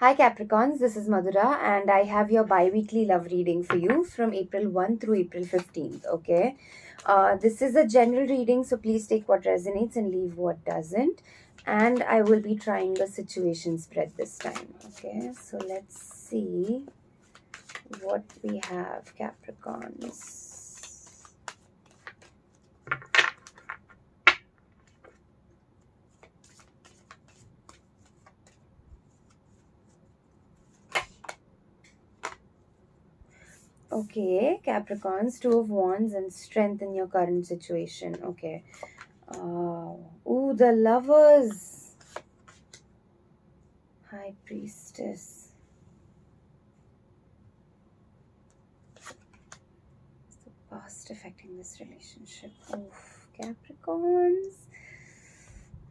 Hi Capricorns, this is Madhura and I have your bi-weekly love reading for you from April 1 through April 15th, okay? This is a general reading, so please take what resonates and leave what doesn't. And I will be trying a situation spread this time, okay? So let's see what we have, Capricorns. Okay, Capricorns, Two of Wands and strength in your current situation. Okay. Ooh, the Lovers. High Priestess. Is the past affecting this relationship? Oof, Capricorns.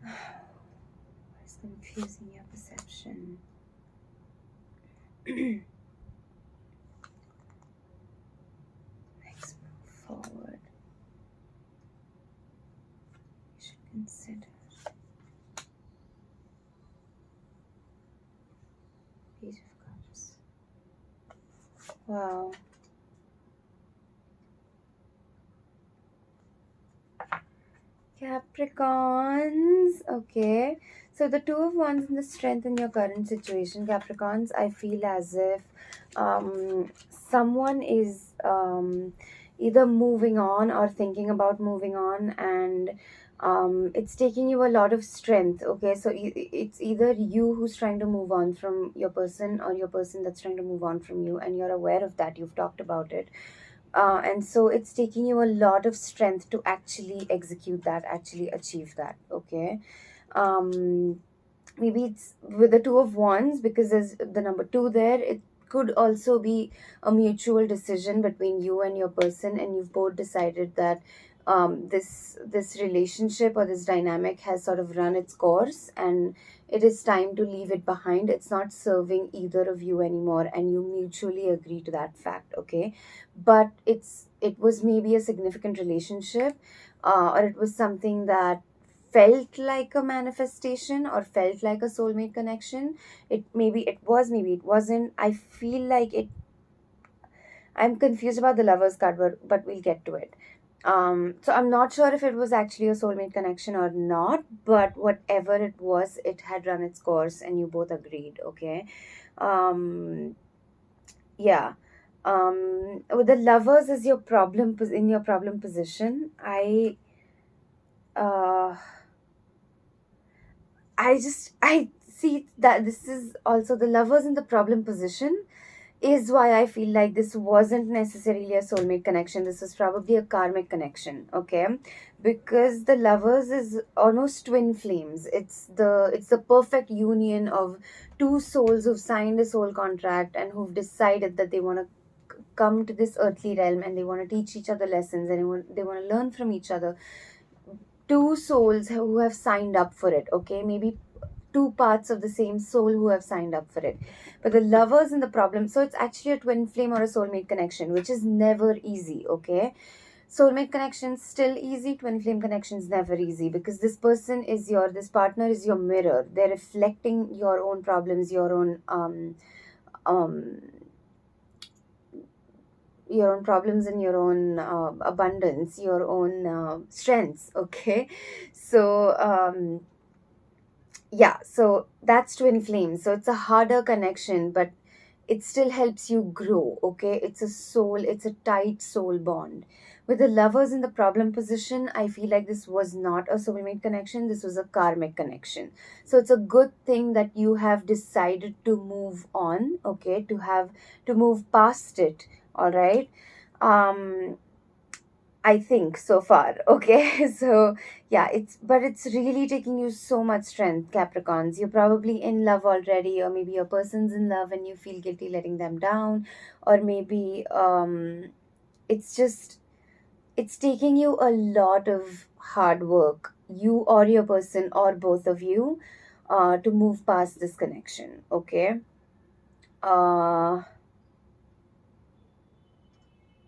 What is confusing your perception? Let's move forward. You should consider. Page of Cups. Wow. Capricorns. Okay. So the Two of Wands and the strength in your current situation, Capricorns, I feel as if someone is either moving on or thinking about moving on, and it's taking you a lot of strength. Okay, so it's either you who's trying to move on from your person or your person that's trying to move on from you, and you're aware of that. You've talked about it. And so it's taking you a lot of strength to actually execute that, actually achieve that. Okay. um Maybe it's with the Two of Wands because there's the number two there. It could also be a mutual decision between you and your person, and you've both decided that this relationship or this dynamic has sort of run its course, and it is time to leave it behind. It's not serving either of you anymore, and you mutually agree to that fact. Okay, but it was maybe a significant relationship, or it was something that felt like a manifestation or felt like a soulmate connection. It maybe it was, maybe it wasn't. I feel like it. I'm confused about the Lovers card, but we'll get to it. So I'm not sure if it was actually a soulmate connection or not, but whatever it was, it had run its course and you both agreed. Okay. um yeah. With the Lovers as your problem in your problem position, uh I see that this is also the Lovers in the problem position is why I feel like this wasn't necessarily a soulmate connection. This is probably a karmic connection, okay? Because the Lovers is almost twin flames. It's the perfect union of two souls who've signed a soul contract and who've decided that they want to come to this earthly realm, and they want to teach each other lessons, and they want to learn from each other. Two souls who have signed up for it, okay? Maybe two parts of the same soul who have signed up for it. But the Lovers in the problem, so it's actually a twin flame or a soulmate connection, which is never easy, okay? Soulmate connections still easy, twin flame connections never easy, because this partner is your mirror. They're reflecting your own problems, um your own problems and your own abundance, your own strengths, okay? So yeah, so that's twin flames. So it's a harder connection, but it still helps you grow. Okay, it's a tight soul bond. With the Lovers in the problem position, I feel like this was not a soulmate connection, this was a karmic connection. So it's a good thing that you have decided to move on, okay, to move past it. All right. um I think so far. Okay. So yeah, it's really taking you so much strength, Capricorns. You're probably in love already, or maybe your person's in love and you feel guilty letting them down, or maybe it's just it's taking you a lot of hard work, you or your person or both of you, to move past this connection. Okay. Uh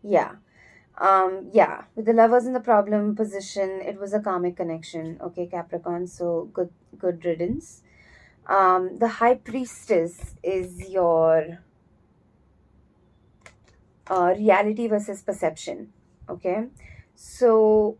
yeah. Yeah, with the Lovers in the problem position, it was a karmic connection. Okay, Capricorn. So good riddance. The High Priestess is your reality versus perception. Okay, so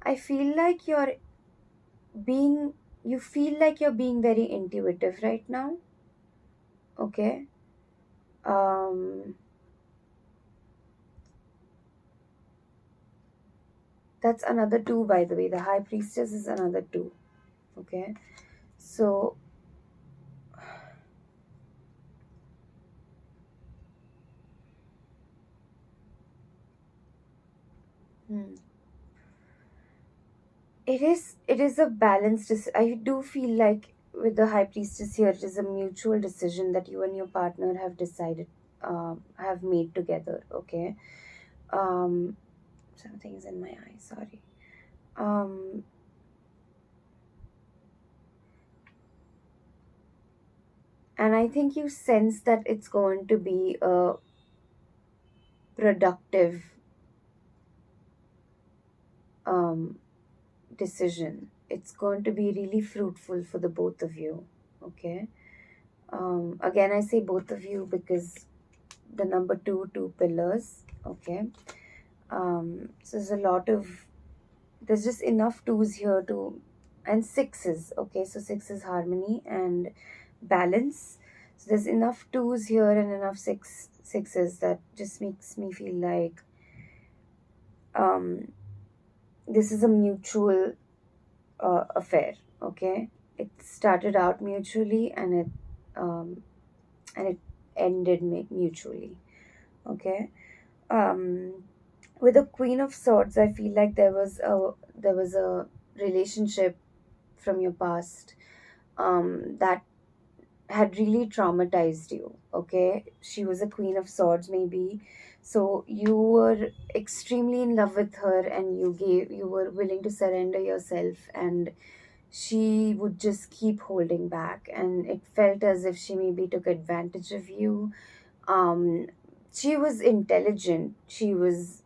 I feel like being you feel like you're being very intuitive right now. Okay. um that's another two, by the way. The High Priestess is another two. Okay, so hmm, it is a balanced I do feel like with the High Priestess here, it is a mutual decision that you and your partner have decided, have made together. Okay. um Something's in my eye, sorry. um and I think you sense that it's going to be a productive um decision. It's going to be really fruitful for the both of you. Okay. Again, I say both of you because the number two pillars. Okay. So there's just enough twos here to, and sixes. Okay, so six is harmony and balance. So there's enough twos here and enough sixes that just makes me feel like um this is a mutual affair. Okay, it started out mutually um and it ended mutually. Okay. um with the Queen of Swords, I feel like there was a relationship from your past that had really traumatized you. Okay, she was a Queen of Swords, maybe. So you were extremely in love with her, and you were willing to surrender yourself, and she would just keep holding back, and it felt as if she maybe took advantage of you. um she was intelligent, she was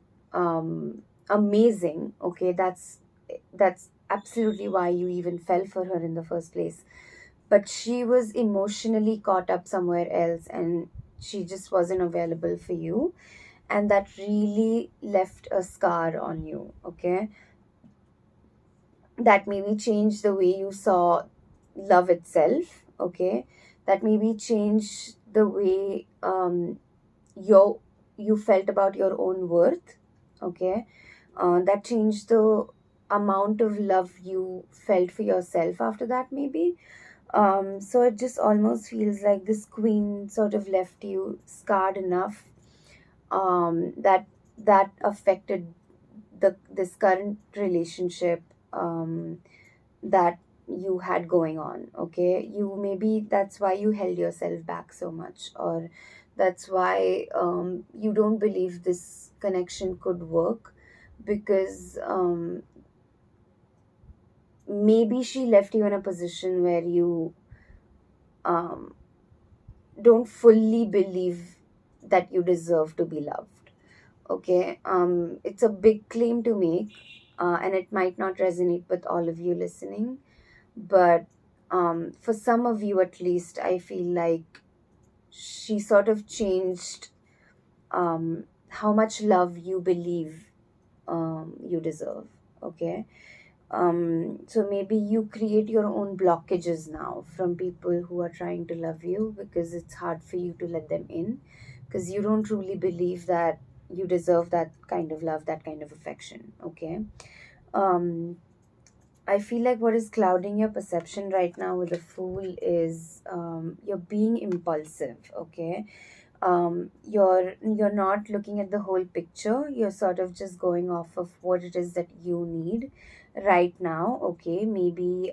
amazing. Okay, that's absolutely why you even fell for her in the first place. But she was emotionally caught up somewhere else, and she just wasn't available for you, and that really left a scar on you. Okay, that maybe changed the way you saw love itself. Okay, that maybe changed the way your you felt about your own worth. Okay, that changed the amount of love you felt for yourself after that, maybe. So it just almost feels like this queen sort of left you scarred enough, that affected this current relationship that you had going on. Okay, you maybe that's why you held yourself back so much, or that's why you don't believe this connection could work, because maybe she left you in a position where you um, don't fully believe that you deserve to be loved. Okay, it's a big claim to make, and it might not resonate with all of you listening, but for some of you at least, I feel like she sort of changed how much love you believe you deserve. Okay. So maybe you create your own blockages now from people who are trying to love you, because it's hard for you to let them in, because you don't truly believe that you deserve that kind of love, that kind of affection. Okay. um I feel like what is clouding your perception right now with the Fool is you're being impulsive. Okay, you're not looking at the whole picture. You're sort of just going off of what it is that you need right now. Okay, maybe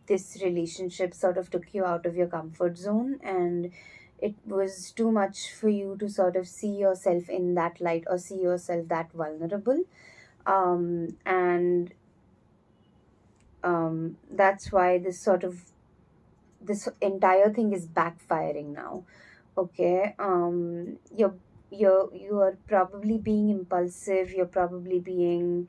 this relationship sort of took you out of your comfort zone, and it was too much for you to sort of see yourself in that light or see yourself that vulnerable. And that's why this entire thing is backfiring now. Okay. You are probably being impulsive, you're probably being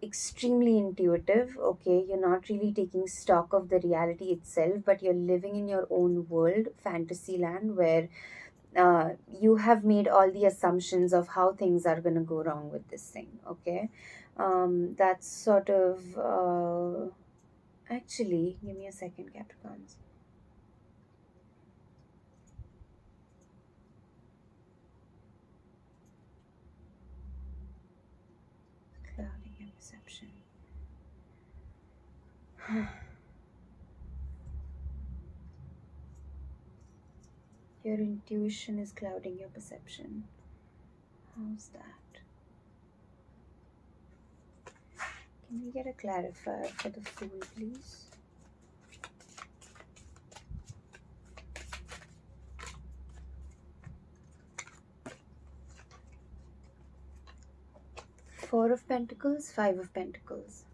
extremely intuitive. Okay, you're not really taking stock of the reality itself, but you're living in your own world, fantasy land, where you have made all the assumptions of how things are going to go wrong with this thing. Okay. That's sort of actually, give me a second, Capricorns. Clouding your perception. Your intuition is clouding your perception. How's that? Can we get a clarifier for the Fool, please? Four of Pentacles, Five of Pentacles.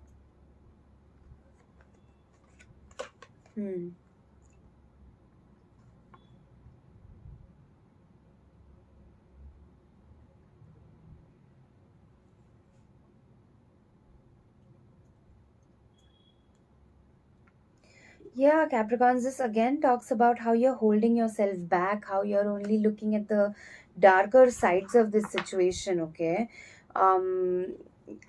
Yeah, Capricorns, this again talks about how you're holding yourself back, how you're only looking at the darker sides of this situation, okay? Um,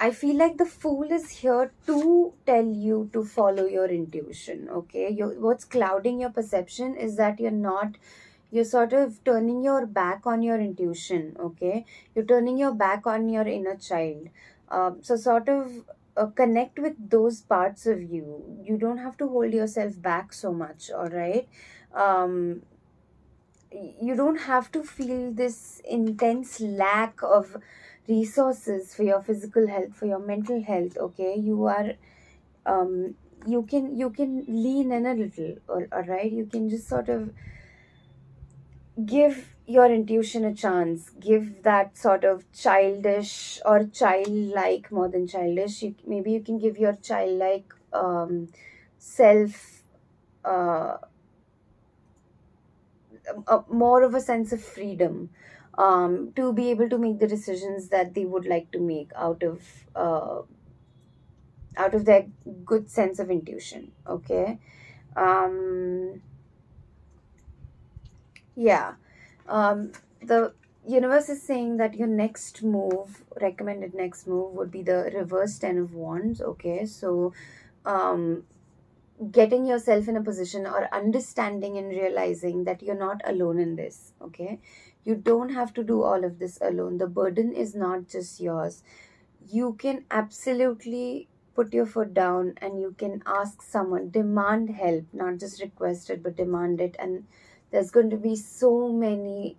I feel like the Fool is here to tell you to follow your intuition, okay? What's clouding your perception is that you're sort of turning your back on your intuition, okay? You're turning your back on your inner child. So sort of connect with those parts of you. You don't have to hold yourself back so much, all right? um, you don't have to feel this intense lack of resources for your physical health, for your mental health, okay? Um, you can lean in a little, all right? You can just sort of give your intuition a chance, give that sort of childish or childlike, more than childish, maybe you can give your childlike self uh, more of a sense of freedom, to be able to make the decisions that they would like to make out of their good sense of intuition, okay? um Yeah. The universe is saying that your next move, recommended next move, would be the reverse Ten of Wands. Okay. So, um, getting yourself in a position or understanding and realizing that you're not alone in this. Okay. You don't have to do all of this alone. The burden is not just yours. You can absolutely put your foot down and you can ask someone, demand help, not just request it, but demand it. And there's going to be so many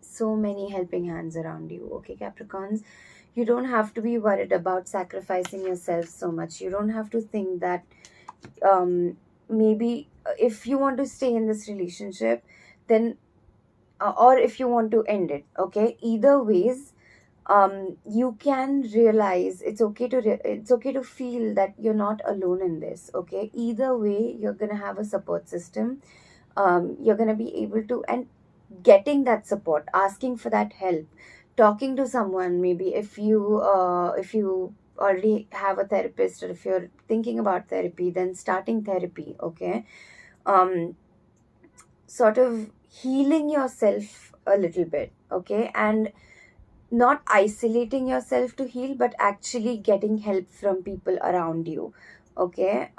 helping hands around you. Okay, Capricorns, you don't have to be worried about sacrificing yourself so much. You don't have to think that maybe if you want to stay in this relationship, then or if you want to end it, okay, either ways, you can realize it's okay to it's okay to feel that you're not alone in this. Okay, either way, you're gonna have a support system. You're gonna be able to, and getting that support, asking for that help, talking to someone, maybe if you already have a therapist, or if you're thinking about therapy, then starting therapy. Okay. um Sort of healing yourself a little bit, okay, and not isolating yourself to heal, but actually getting help from people around you. Okay.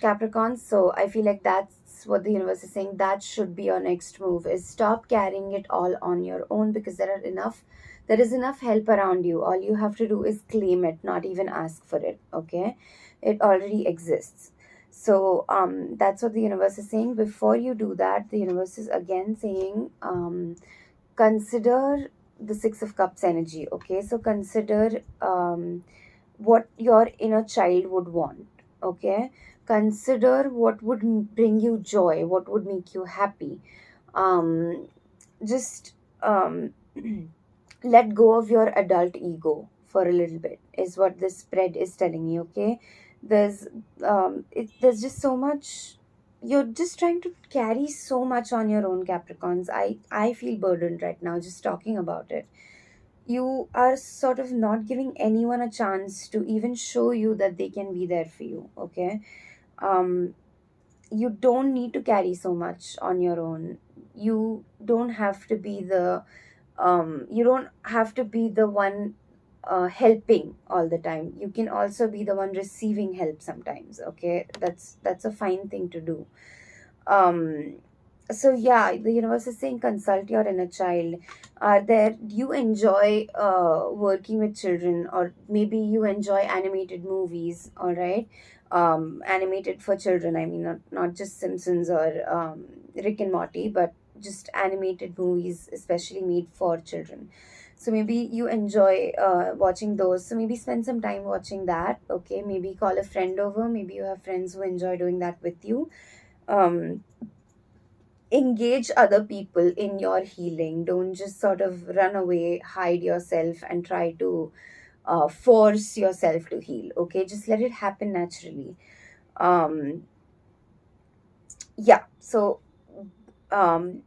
Capricorn, so I feel like that's what the universe is saying, that should be your next move, is stop carrying it all on your own, because there is enough help around you. All you have to do is claim it, not even ask for it. Okay, it already exists. So that's what the universe is saying. Before you do that, the universe is again saying, consider the Six of Cups energy. Okay, so consider what your inner child would want. Okay, consider what would bring you joy, what would make you happy. um, just let go of your adult ego for a little bit, is what this spread is telling me. Okay, there's there's just so much. You're just trying to carry so much on your own, Capricorns. I feel burdened right now just talking about it. You are sort of not giving anyone a chance to even show you that they can be there for you. Okay, um you don't need to carry so much on your own. You don't have to be the you don't have to be the one helping all the time. You can also be the one receiving help sometimes. Okay, that's a fine thing to do. um so yeah, the universe is saying consult your inner child. Do you enjoy working with children, or maybe you enjoy animated movies? All right, animated for children, I mean, not just Simpsons or Rick and Morty, but just animated movies especially made for children. So maybe you enjoy watching those, so maybe spend some time watching that. Okay, maybe call a friend over, maybe you have friends who enjoy doing that with you. um Engage other people in your healing. Don't just sort of run away, hide yourself, and try to force yourself to heal. Okay, just let it happen naturally. um yeah, so um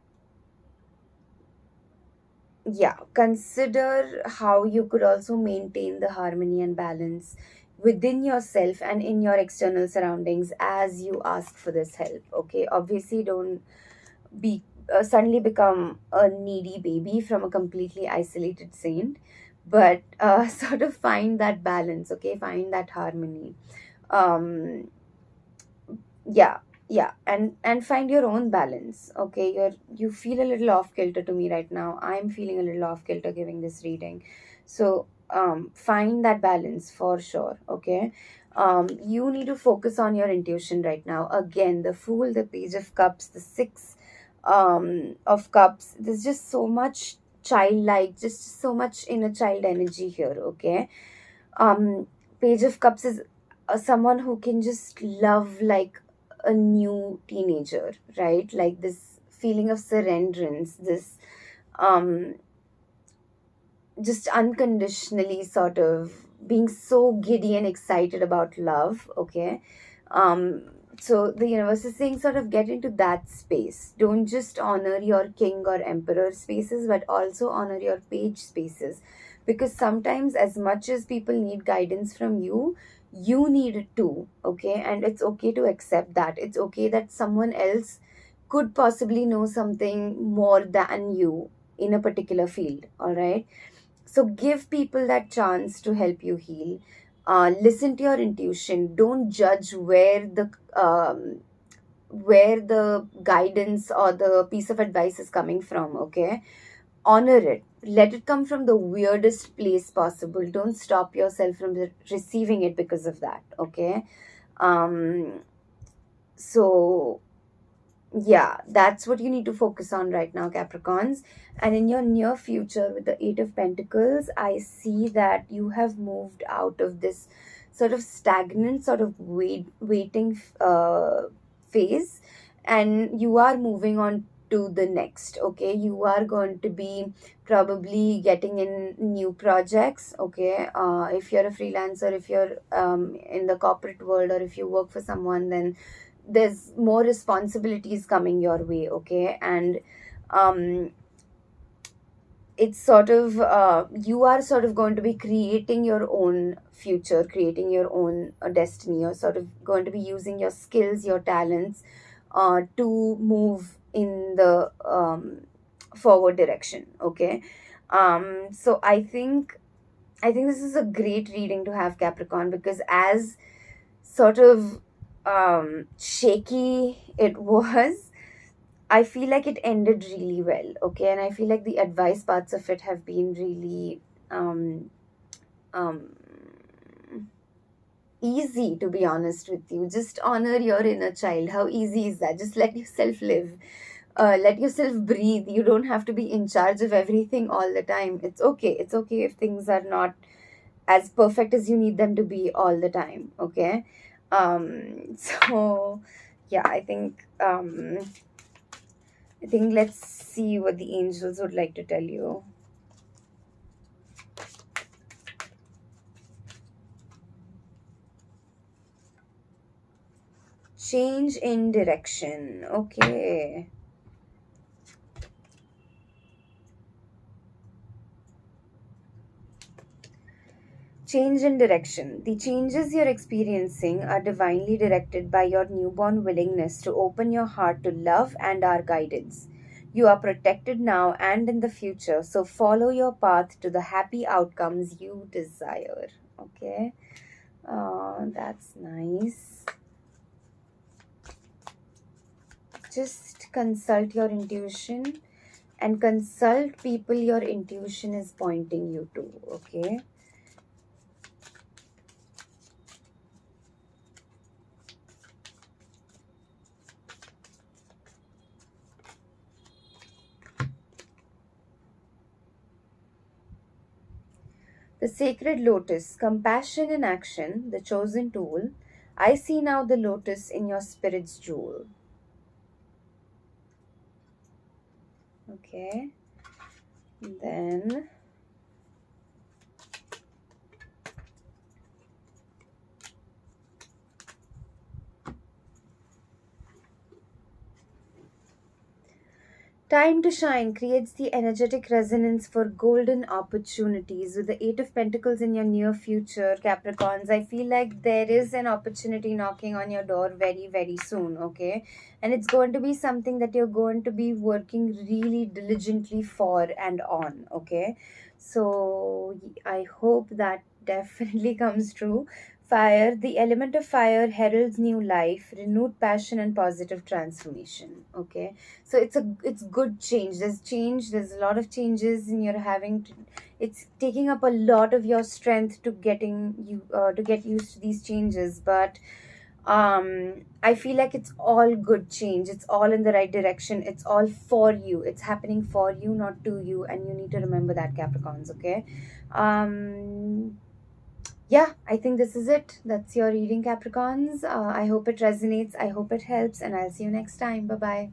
yeah, consider how you could also maintain the harmony and balance within yourself and in your external surroundings as you ask for this help. Okay, obviously don't be suddenly become a needy baby from a completely isolated saint, but sort of find that balance. Okay, find that harmony. um yeah, yeah, and find your own balance. Okay, you feel a little off kilter to me right now. I'm feeling a little off kilter giving this reading. So find that balance for sure. Okay, you need to focus on your intuition right now. Again, the Fool, the Page of Cups, the Six of Cups, there's just so much childlike, just so much inner child energy here. Okay, um Page of Cups is someone who can just love like a new teenager, right? Like this feeling of surrenderance, this um just unconditionally sort of being so giddy and excited about love. Okay, um so the universe is saying sort of get into that space. Don't just honor your king or emperor spaces, but also honor your page spaces, because sometimes as much as people need guidance from you, you need it too. Okay, and it's okay to accept that. It's okay that someone else could possibly know something more than you in a particular field. All right, so give people that chance to help you heal. Listen to your intuition. Don't judge where the guidance or the piece of advice is coming from. Okay, honor it. Let it come from the weirdest place possible. Don't stop yourself from receiving it because of that. Okay, um, so yeah, that's what you need to focus on right now, Capricorns. And in your near future, with the Eight of Pentacles, I see that you have moved out of this sort of stagnant, sort of waiting phase, and you are moving on to the next. Okay, you are going to be probably getting in new projects. Okay, if you're a freelancer, if you're in the corporate world, or if you work for someone, then there's more responsibilities coming your way. Okay, and um it's sort of you are sort of going to be creating your own future, creating your own destiny. You're sort of going to be using your skills, your talents, to move in the forward direction. Okay, so I think this is a great reading to have, Capricorn, because as sort of shaky it was, I feel like it ended really well. Okay, and I feel like the advice parts of it have been really um, um, easy, to be honest with you. Just honor your inner child. How easy is that? Just let yourself live. Let yourself breathe. You don't have to be in charge of everything all the time. It's okay. It's okay if things are not as perfect as you need them to be all the time. Okay, so yeah, I think I think let's see what the angels would like to tell you. Change in direction. Okay. Change in direction. The changes you're experiencing are divinely directed by your newborn willingness to open your heart to love and our guidance. You are protected now and in the future, so follow your path to the happy outcomes you desire. Okay. That's nice. Just consult your intuition and consult people your intuition is pointing you to. Okay. The sacred lotus, compassion in action, the chosen tool. I see now the lotus in your spirit's jewel. Okay. Then time to shine creates the energetic resonance for golden opportunities. With the Eight of Pentacles in your near future, Capricorns, I feel like there is an opportunity knocking on your door very, very soon, okay? And it's going to be something that you're going to be working really diligently for and on, okay? So I hope that definitely comes true. Fire, the element of fire heralds new life, renewed passion, and positive transformation, okay? So it's good change. There's a lot of changes, and you're having to, it's taking up a lot of your strength to getting you to get used to these changes, but I feel like it's all good change. It's all in the right direction. It's all for you. It's happening for you, not to you, and you need to remember that, Capricorns. Okay. Yeah, I think this is it. That's your reading, Capricorns. I hope it resonates. I hope it helps, and I'll see you next time. Bye bye.